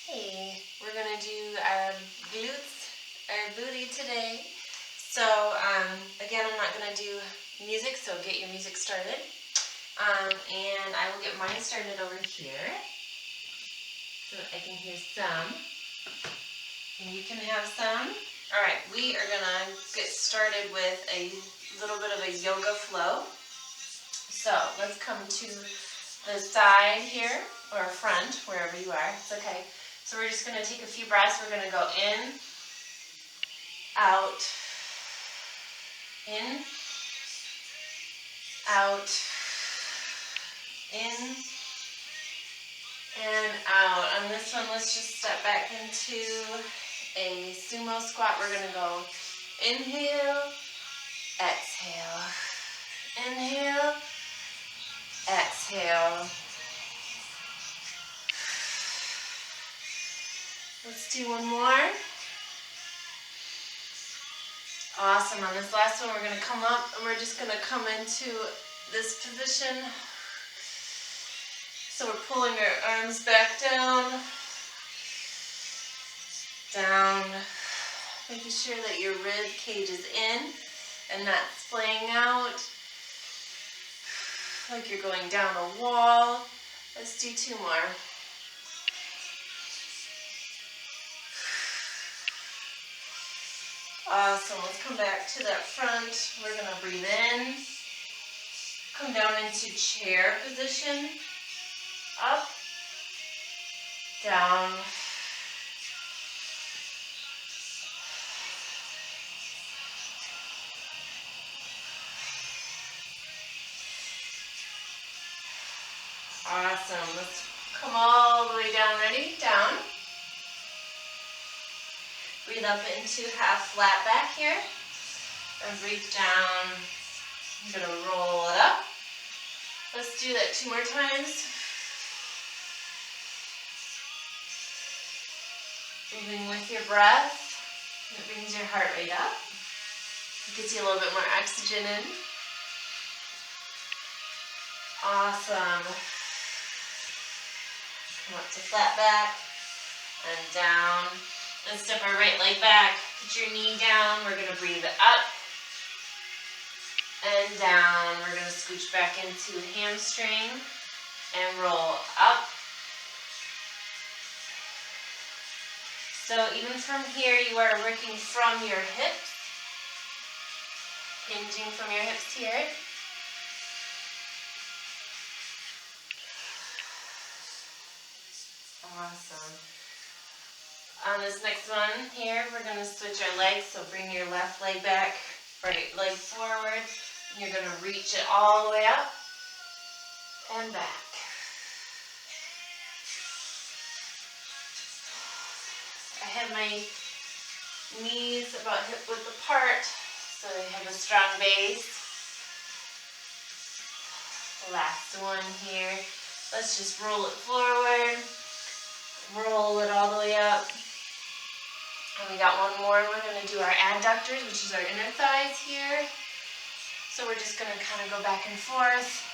Hey, we're gonna do our glutes, our booty today. So again, I'm not gonna do music, so get your music started. And I will get mine started over here so that I can hear some. And you can have some. All right, we are gonna get started with a little bit of a yoga flow. So let's come to the side here, or front, wherever you are. It's okay. So we're just going to take a few breaths. We're going to go in, out, in, out, in, and out. On this one, let's just step back into a sumo squat. We're going to go inhale, exhale, inhale, exhale. Let's do one more. Awesome. On this last one, we're going to come up and we're just going to come into this position. So we're pulling our arms back down, down, making sure that your rib cage is in and not splaying out like you're going down a wall. Let's do two more. Awesome. Let's come back to that front. We're going to breathe in, come down into chair position, up, down, awesome. Let's come all the way down. Ready? Down. Breathe up into half flat back here. And breathe down. I'm going to roll it up. Let's do that two more times. Moving with your breath. It brings your heart rate up. It gets you a little bit more oxygen in. Awesome. Come up to flat back and down. Let's step our right leg back. Put your knee down. We're going to breathe up and down. We're going to scooch back into hamstring and roll up. So even from here, you are working from your hips, hinging from your hips here. Awesome. On this next one here, we're going to switch our legs. So bring your left leg back, right leg forward. And you're going to reach it all the way up and back. I have my knees about hip width apart, so they have a strong base. Last one here. Let's just roll it forward. Roll it all the way up. And we got one more. We're going to do our adductors, which is our inner thighs here. So we're just going to kind of go back and forth,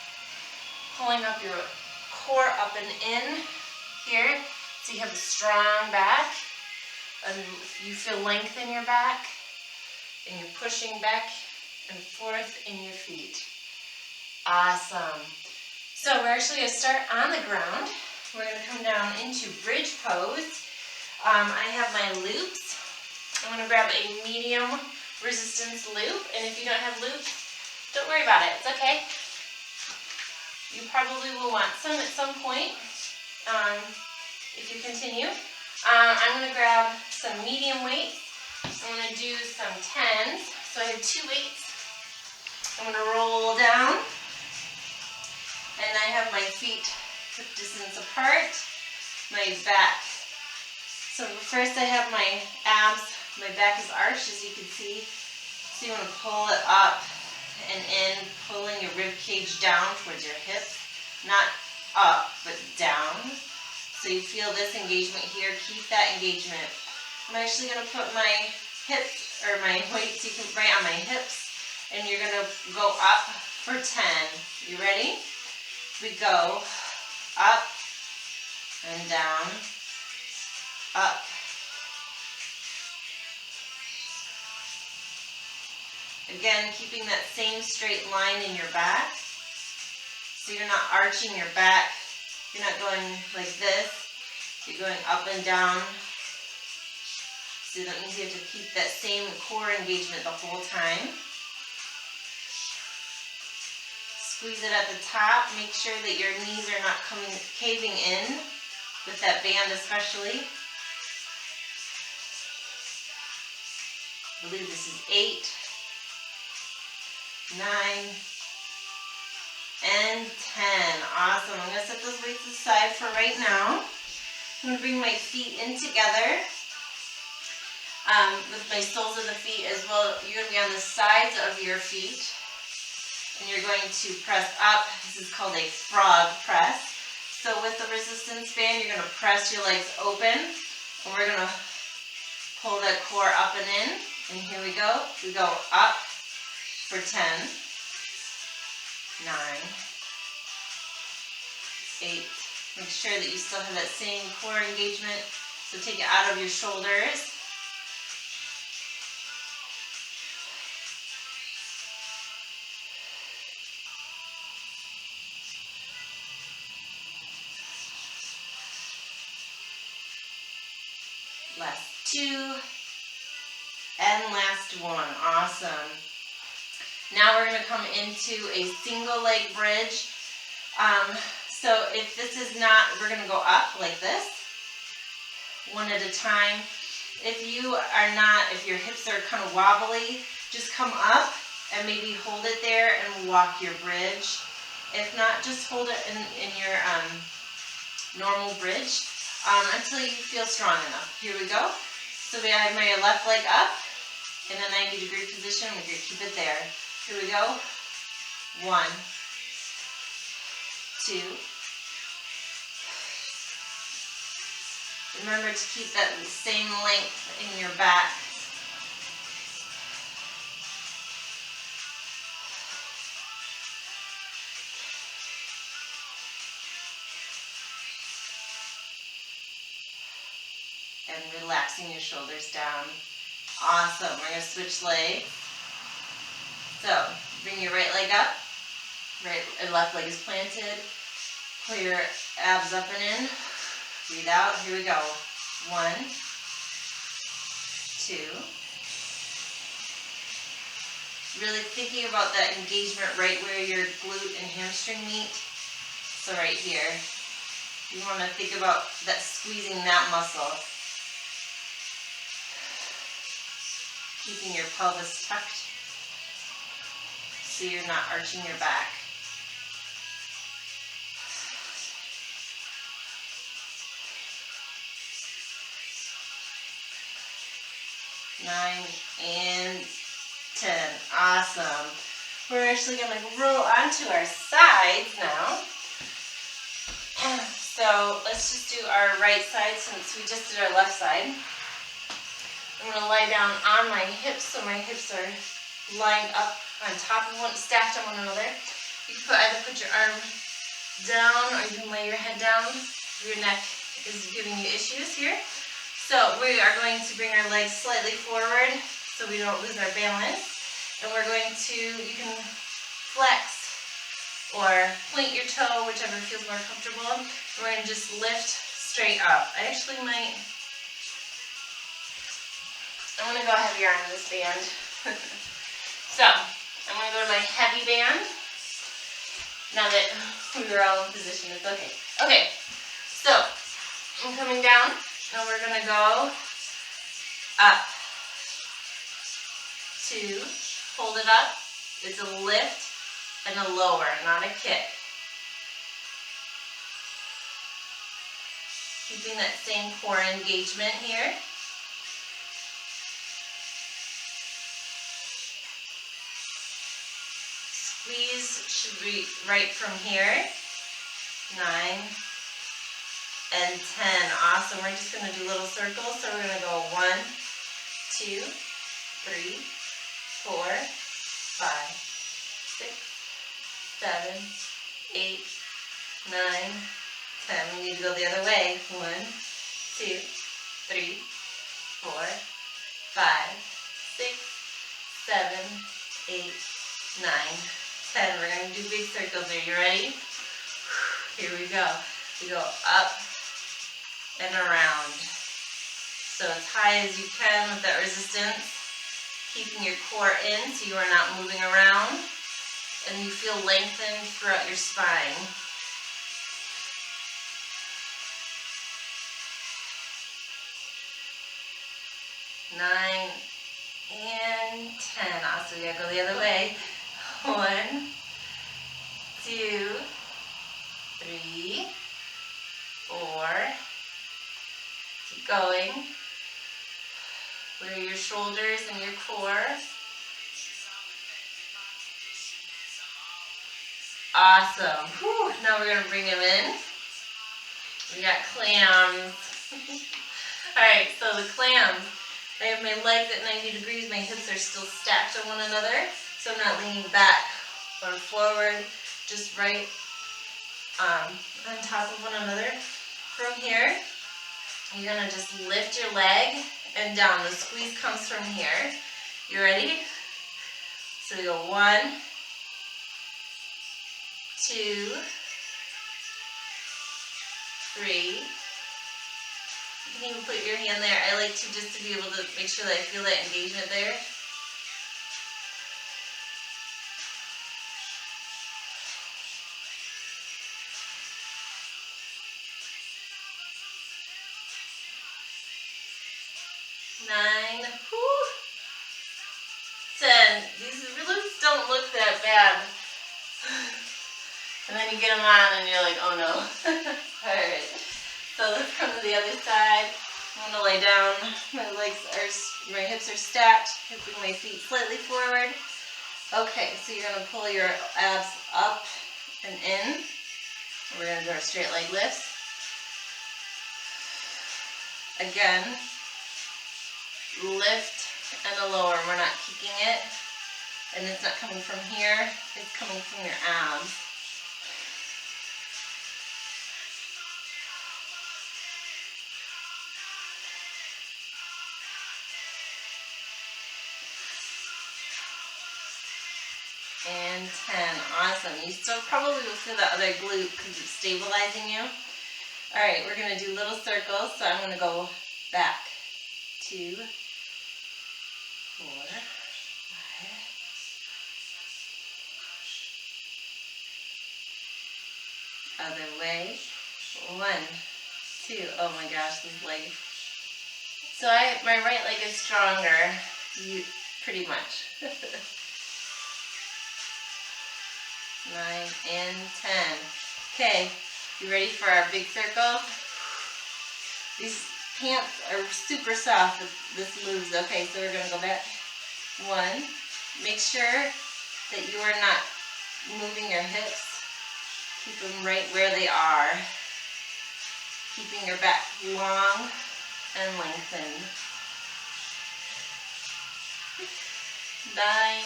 pulling up your core up and in here. So you have a strong back. And you feel length in your back. And you're pushing back and forth in your feet. Awesome. So we're actually going to start on the ground. We're going to come down into bridge pose. I have my loops. I'm going to grab a medium resistance loop. And if you don't have loops, don't worry about it. It's okay. You probably will want some at some point if you continue. I'm going to grab some medium weights. I'm going to do some 10s. So I have 2 weights. I'm going to roll down. And I have my feet hip distance apart, my back. So first I have my abs, my back is arched as you can see. So you want to pull it up and in, pulling your rib cage down towards your hips. Not up, but down. So you feel this engagement here. Keep that engagement. I'm actually going to put my hips, or my weights, you can right on my hips. And you're going to go up for 10. You ready? We go up and down, up. Again, keeping that same straight line in your back. So you're not arching your back. You're not going like this. You're going up and down. So that means you have to keep that same core engagement the whole time. Squeeze it at the top. Make sure that your knees are not caving in with that band especially. I believe this is 8, 9, and 10. Awesome. I'm going to set those weights aside for right now. I'm going to bring my feet in together with my soles of the feet as well. You're going to be on the sides of your feet. And you're going to press up. This is called a frog press. So with the resistance band, you're going to press your legs open. And we're going to pull that core up and in. And here we go. We go up for 10, 9, 8. Make sure that you still have that same core engagement. So take it out of your shoulders. Last 2. And last 1. Awesome. Now we're going to come into a single leg bridge. So if this is not, we're going to go up like this, one at a time. If you are not, if your hips are kind of wobbly, just come up and maybe hold it there and walk your bridge. If not, just hold it in your normal bridge until you feel strong enough. Here we go. So we have my left leg up in a 90-degree position. We're going to keep it there. Here we go. 1, 2. Remember to keep that same length in your back. And relaxing your shoulders down. Awesome. We're going to switch legs. So, bring your right leg up. Right and left leg is planted. Pull your abs up and in. Breathe out. Here we go. 1, 2. Really thinking about that engagement right where your glute and hamstring meet. So right here. You want to think about that, squeezing that muscle. Keeping your pelvis tucked so you're not arching your back. Nine and 10. Awesome. We're actually going to roll onto our sides now. So let's just do our right side since we just did our left side. I'm going to lie down on my hips so my hips are lined up on top of one, stacked on one another. You can either put your arm down or you can lay your head down. Your neck is giving you issues here. So we are going to bring our legs slightly forward so we don't lose our balance. And we're going to, you can flex or point your toe, whichever feels more comfortable. And we're going to just lift straight up. I actually might, I'm going to go heavier on this band. So, I'm going to go to my heavy band. Now that we were all in position, it's okay. Okay, so I'm coming down. Now we're going to go up, 2, hold it up. It's a lift and a lower, not a kick. Keeping that same core engagement here. Squeeze should be right from here. 9 and 10. Awesome. We're just going to do little circles. So we're going to go 1, 2, 3, 4, 5, 6, 7, 8, 9, 10. We need to go the other way. 1, 2, 3, 5, 6, 7, 8, 9, 10. We're going to do big circles here. You ready? Here we go. We go up and around. So as high as you can with that resistance, keeping your core in so you are not moving around, and you feel lengthened throughout your spine. 9 and 10. Awesome. We gotta go the other way. 1, 2, 3, 4. Keep going. Where your shoulders and your core. Awesome. Whew. Now we're gonna bring them in. We got clams. Alright, so the clams. I have my legs at 90 degrees. My hips are still stacked on one another. So I'm not leaning back or forward. Just right on top of one another. From here, you're going to just lift your leg and down. The squeeze comes from here. You ready? So we go 1, 2, 3. You can even put your hand there. I like to just to be able to make sure that I feel that engagement there. Nine, 10. These glutes don't look that bad. And then you get them on and you're like, oh no. Alright, so let's come to the other side. I'm going to lay down. My hips are stacked. Hipping my feet slightly forward. Okay, so you're going to pull your abs up and in. We're going to do our straight leg lifts. Again, lift and a lower. We're not kicking it. And it's not coming from here. It's coming from your abs. And 10. Awesome. You still probably will feel that other glute because it's stabilizing you. Alright, we're going to do little circles. So I'm going to go back. 2, 4, 5. Other way. 1, 2. Oh my gosh, this leg. So my right leg is stronger. Pretty much. 9 and 10. Okay, you ready for our big circle? These pants are super soft if this moves. Okay, so we're going to go back. 1. Make sure that you are not moving your hips. Keep them right where they are. Keeping your back long and lengthened. 9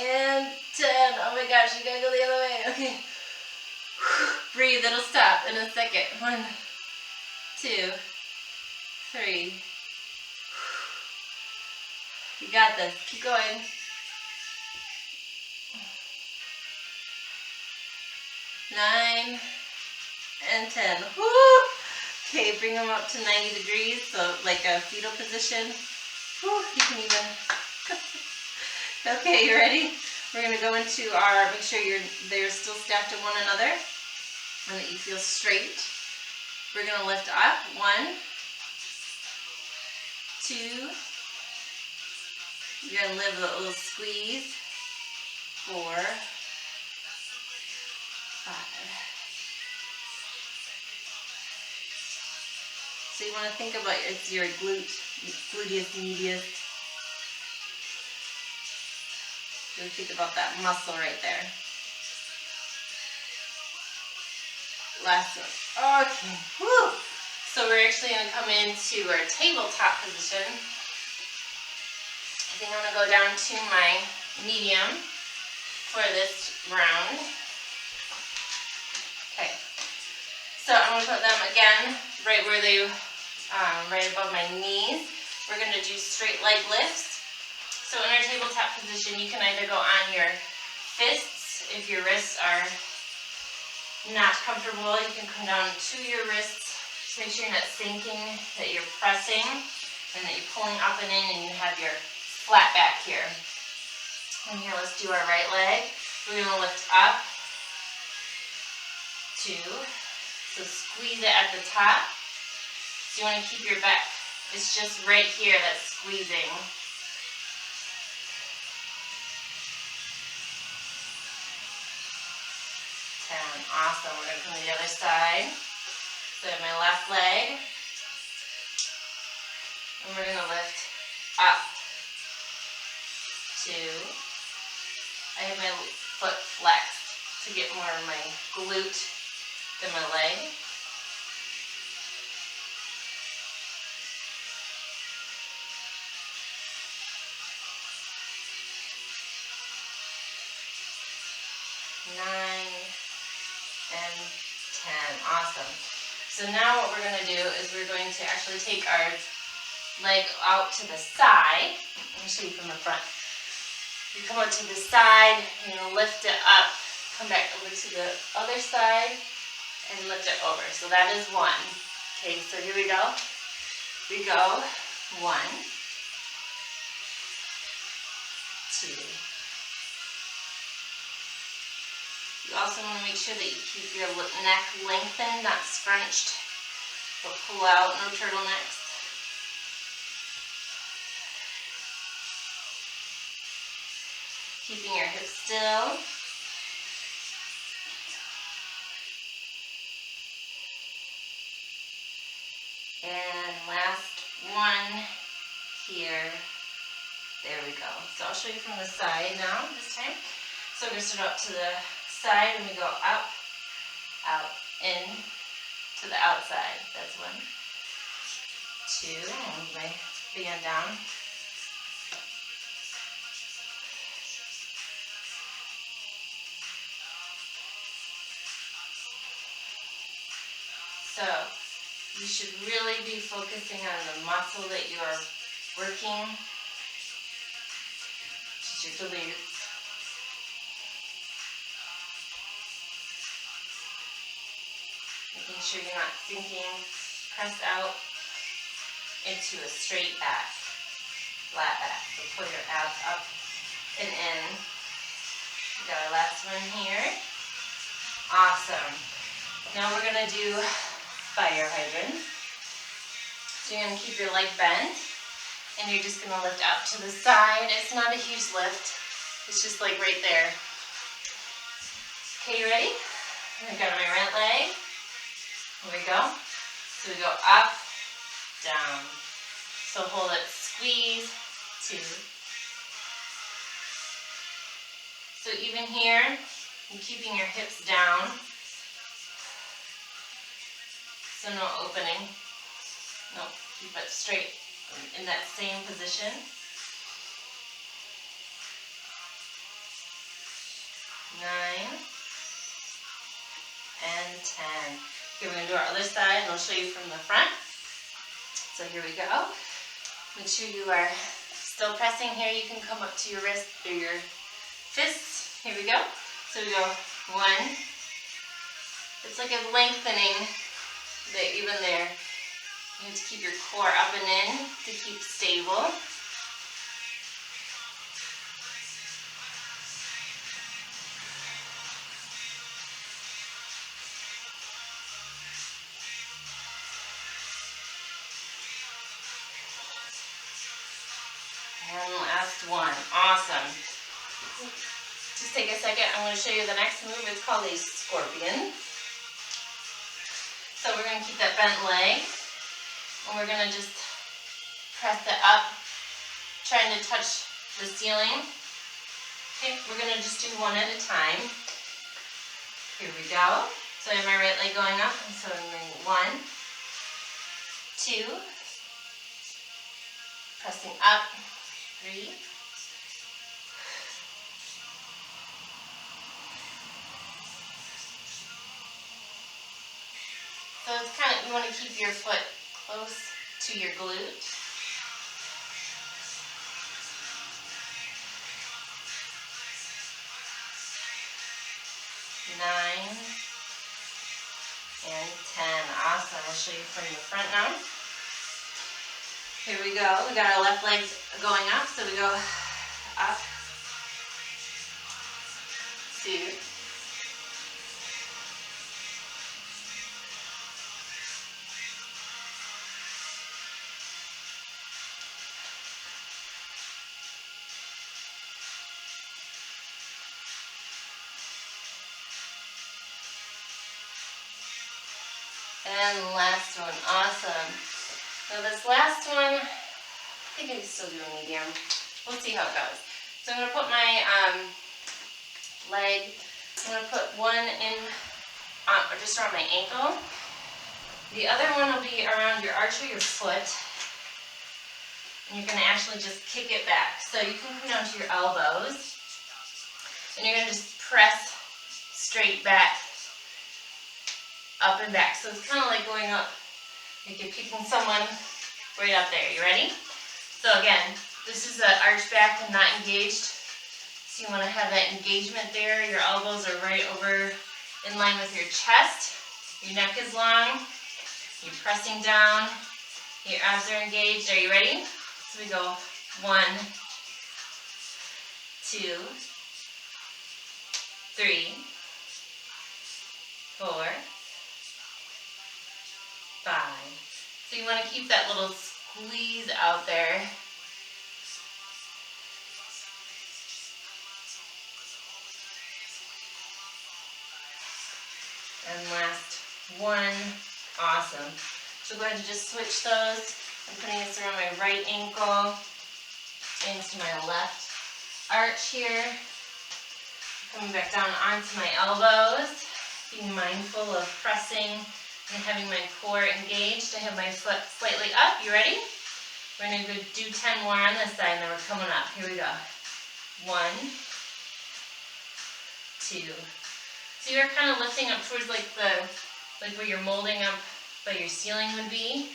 and 10. Oh my gosh, you gotta go the other way. Okay. Breathe, it'll stop in a second. 1, 2, 3. You got this. Keep going. 9 and 10. Woo! Okay, bring them up to 90 degrees, so like a fetal position. Woo, you can even... Okay, you ready? We're going to go into our, make sure they're still stacked on one another and that you feel straight. We're going to lift up. 1, 2. You're going to live a little squeeze. 4, 5. So you want to think about it's your gluteus medius. Really think about that muscle right there. Last one. Okay. Woo! So we're actually going to come into our tabletop position. I think I'm going to go down to my medium for this round. Okay. So I'm going to put them again right where they, right above my knees. we're going to do straight leg lifts. So in our tabletop position, you can either go on your fists. If your wrists are not comfortable, you can come down to your wrists. Just make sure you're not sinking, that you're pressing, and that you're pulling up and in, and you have your flat back here. And here, let's do our right leg. We're going to lift up, 2. So squeeze it at the top. So you want to keep your back, it's just right here that's squeezing. 10. Awesome. We're going to come to the other side. So I have my left leg. And we're going to lift up, 2. I have my foot flexed to get more of my glute than my leg. 9 and 10. Awesome. So now what we're going to do is we're going to actually take our leg out to the side. Let me show you from the front. You come out to the side, you're going to lift it up, come back over to the other side, and lift it over. So that is 1. Okay, so here we go. We go 1, 2. You also want to make sure that you keep your neck lengthened, not scrunched, but pull out, no turtlenecks. Keeping your hips still. And last one here. There we go. So I'll show you from the side now this time. So we're going to start up to the side and we go up, out, in, to the outside. That's 1, 2. I'll move my band down. So you should really be focusing on the muscle that you are working, which is your glutes. Making sure you're not sinking. Press out into a straight back, flat back. So pull your abs up and in. We got our last one here. Awesome. Now we're going to do fire hydrant. So you're going to keep your leg bent and you're just going to lift up to the side. It's not a huge lift. It's just like right there. Okay, you ready? I've got my right leg. Here we go. So we go up, down. So hold it, squeeze, 2. So even here, you're keeping your hips down. So no opening. No, keep it straight in that same position. 9 and 10. Okay, we're going to do our other side and I'll show you from the front. So here we go. Make sure you are still pressing here. You can come up to your wrist or your fists. Here we go. So we go 1. It's like a lengthening that even there. You have to keep your core up and in to keep stable. And last one. Awesome. Just take a second. I'm going to show you the next move. It's called a scorpion. So we're going to keep that bent leg. And we're going to just press it up, trying to touch the ceiling. Okay, we're going to just do one at a time. Here we go. So I have my right leg going up. And so I'm doing 1, 2, pressing up, 3, so it's kind of, you want to keep your foot close to your glute. and 10. Awesome. I'll show you from the front now. Here we go. We got our left legs going up, so we go up, 2, and last one. Awesome. Now this last one, I think I can still do a medium. We'll see how it goes. So I'm going to put my leg, I'm going to put one in just around my ankle. The other one will be around your arch of your foot. And you're going to actually just kick it back. So you can come down to your elbows. And you're going to just press straight back, up and back. So it's kind of like going up, like you're kicking someone right up there. You ready? So again, this is an arch back and not engaged. So you want to have that engagement there. Your elbows are right over in line with your chest. Your neck is long. You're pressing down. Your abs are engaged. Are you ready? So we go 1, 2, 3, 4, 5. So you want to keep that little squeeze out there. And last one. Awesome. So go ahead and just switch those. I'm putting this around my right ankle into my left arch here. Coming back down onto my elbows. Being mindful of pressing and having my core engaged. I have my foot slightly up. You ready? We're going to do 10 more on this side and then we're coming up. Here we go. 1, 2. So you're kind of lifting up towards like where you're molding up by your ceiling would be.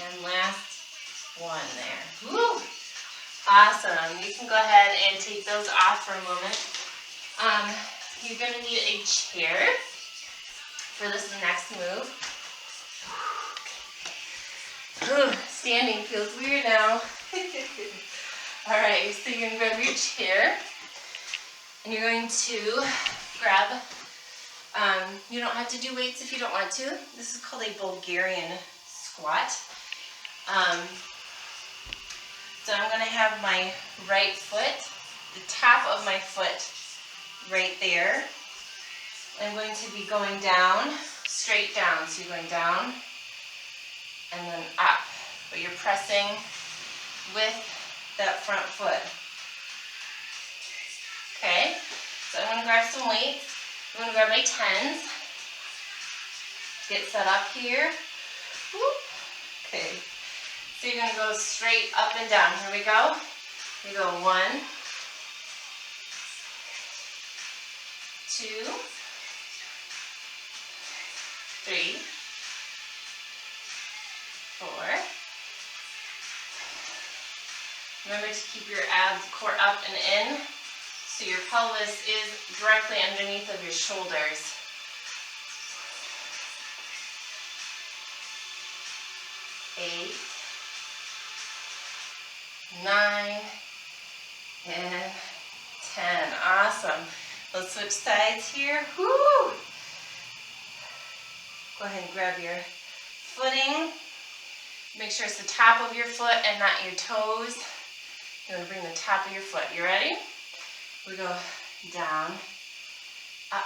And last one there. Woo! Awesome. You can go ahead and take those off for a moment. You're going to need a chair for this next move. Standing feels weird now. Alright, so you're going to grab your chair and you're going to grab, you don't have to do weights if you don't want to. This is called a Bulgarian Squat. So I'm going to have my right foot, the top of my foot right there. I'm going to be going down, straight down. So you're going down and then up. But you're pressing with that front foot. Okay, so I'm going to grab some weights. I'm going to grab my 10s. Get set up here. Whoop. Okay, so you're going to go straight up and down. Here we go. We go 1, 2, 3, 4. Remember to keep your abs, core up and in, so your pelvis is directly underneath of your shoulders. 8, 9, and 10. Awesome. Let's switch sides here. Woo! Go ahead and grab your footing. Make sure it's the top of your foot and not your toes. You're going to bring the top of your foot. You ready? We go down, up.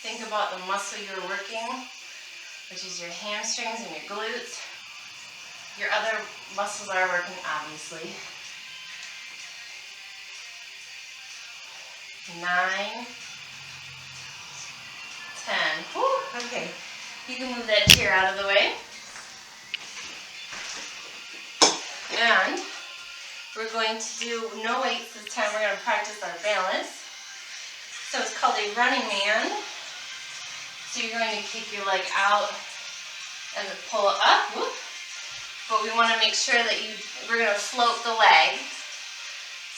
Think about the muscle you're working, which is your hamstrings and your glutes. Your other muscles are working, obviously. 9, 10. Woo, okay. You can move that chair out of the way. And we're going to do no weights this time. We're going to practice our balance. So it's called a running man. So you're going to kick your leg out and pull it up. Whoop. But we want to make sure that we're going to float the leg.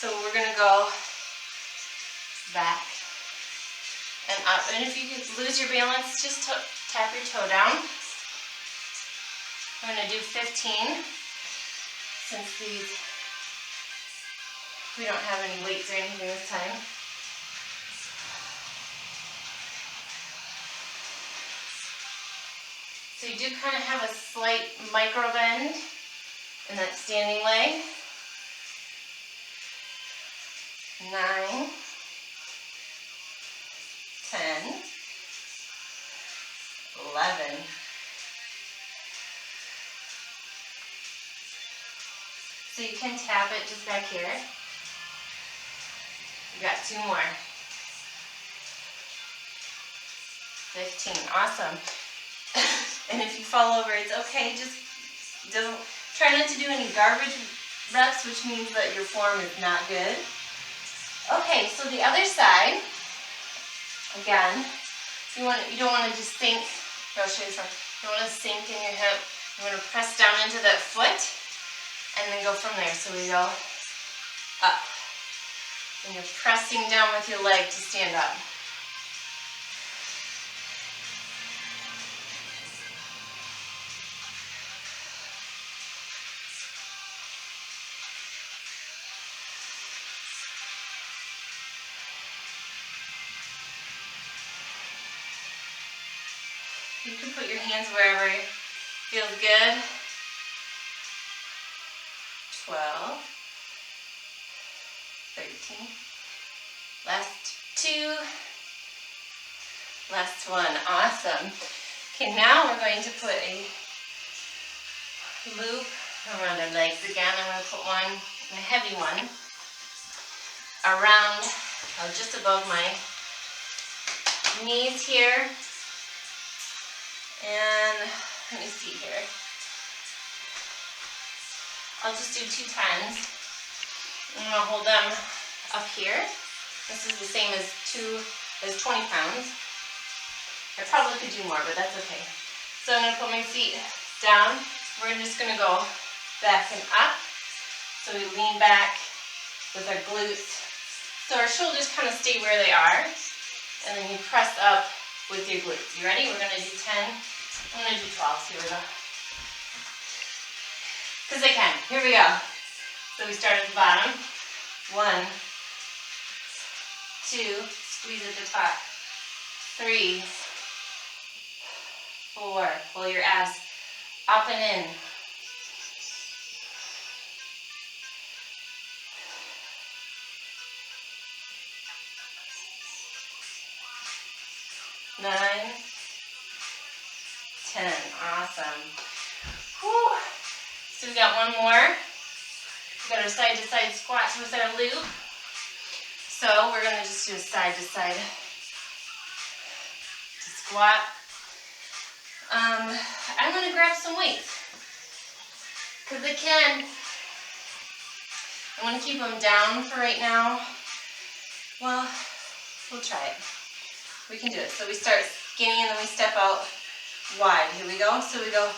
So we're going to go back and up. And if you lose your balance, just tap your toe down. I'm going to do 15 since we don't have any weights or anything this time. So you do kind of have a slight micro bend in that standing leg. 9, 10, 11. So you can tap it just back here. You got 2 more. 15, awesome. And if you fall over, it's okay. Just try not to do any garbage reps, which means that your form is not good. Okay, so the other side, again, you don't want to just sink. I'll show you from. You don't want to sink in your hip. You want to press down into that foot, and then go from there. So we go up. And you're pressing down with your leg to stand up. You can put your hands wherever feels good. 12, 13, last 2, last 1, awesome. Okay, now we're going to put a loop around our legs again. I'm going to put one, a heavy one, around, just above my knees here. And let me see here. I'll just do 2 10s. I'm going to hold them up here. This is the same as 20 pounds. I probably could do more, but that's okay. So I'm going to put my feet down. We're just going to go back and up. So we lean back with our glutes. So our shoulders kind of stay where they are. And then you press up with your glutes. You ready? We're going to do 10. I'm going to do 12. Here we go. Because I can. Here we go. So we start at the bottom. 1, 2, squeeze at the top. 3, 4, pull your abs up and in. 9, 10, awesome. Whew. So we got one more. We got our side to side squats with our loop. So we're going to just do a side to side squat. I'm going to grab some weights because I can. I'm going to keep them down for right now. Well, we'll try it. We can do it. So we start skinny and then we step out wide. Here we go. So we go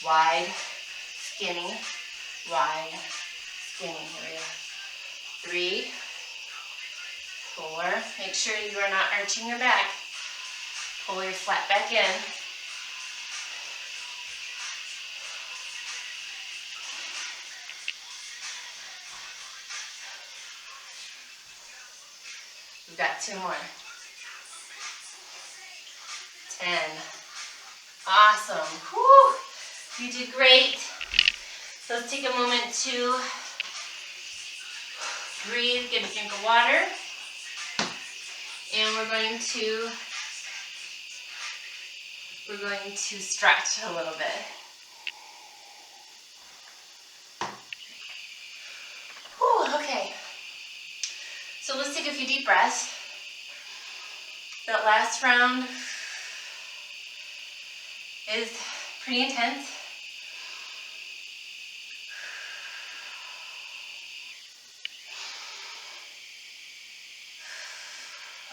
wide, skinny, wide, skinny. Here we go. 3, 4. Make sure you are not arching your back. Pull your flat back in. We've got 2 more. 10. Awesome. Whew. You did great. So let's take a moment to breathe, get a drink of water. And we're going to stretch a little bit. Whew, okay. So let's take a few deep breaths. That last round, is pretty intense.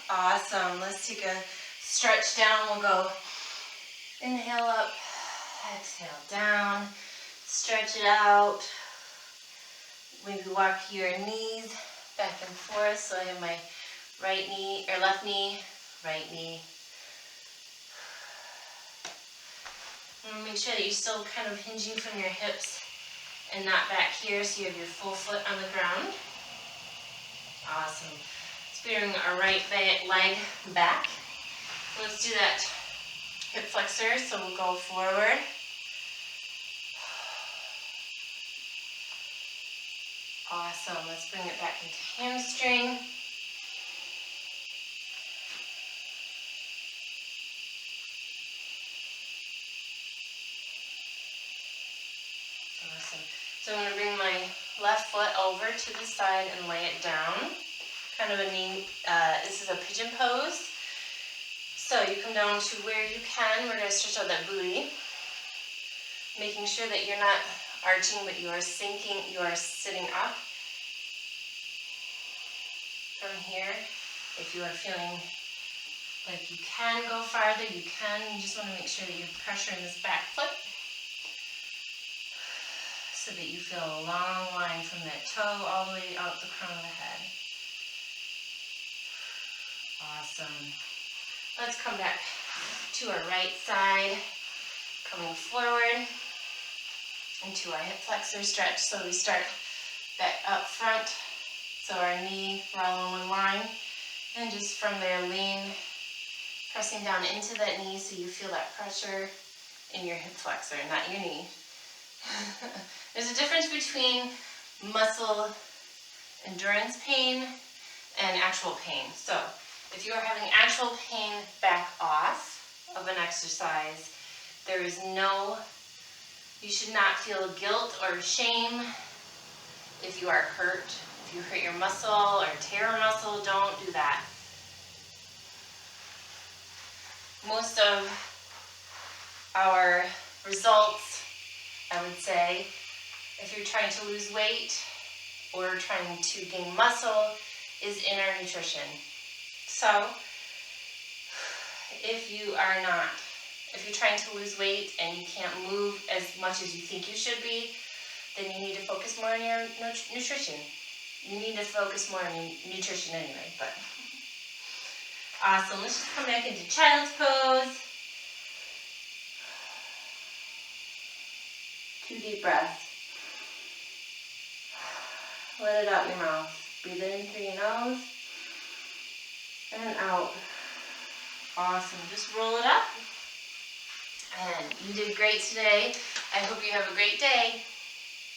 Awesome. Let's take a stretch down. We'll go inhale up, exhale down, stretch it out. Maybe walk your knees back and forth. So I have my right knee, or left knee, right knee. And make sure that you're still kind of hinging from your hips and not back here, so you have your full foot on the ground. Awesome. Let's bring our right leg back. Let's do that hip flexor, so we'll go forward. Awesome. Let's bring it back into hamstring. Awesome. So I'm going to bring my left foot over to the side and lay it down. Kind of a knee, this is a pigeon pose. So you come down to where you can. We're going to stretch out that booty. Making sure that you're not arching, but you are sinking, you are sitting up. From here, if you are feeling like you can go farther, you can. You just want to make sure that you have pressure in this back foot so that you feel a long line from that toe all the way out the crown of the head. Awesome. Let's come back to our right side, coming forward into our hip flexor stretch. So we start back up front, so our knee, we're all in one line, and just from there lean, pressing down into that knee so you feel that pressure in your hip flexor, not your knee. There's a difference between muscle endurance pain and actual pain. So if you are having actual pain, back off of an exercise. There is no, you should not feel guilt or shame if you are hurt. If you hurt your muscle or tear a muscle, don't do that. Most of our results, I would say, if you're trying to lose weight or trying to gain muscle, is in our nutrition. So, if you're trying to lose weight and you can't move as much as you think you should be, then you need to focus more on your nutrition. You need to focus more on your nutrition anyway, but awesome. Let's just come back into child's pose. 2 deep breaths. Let it out your mouth. Breathe in through your nose and out. Awesome. Just roll it up. And you did great today. I hope you have a great day.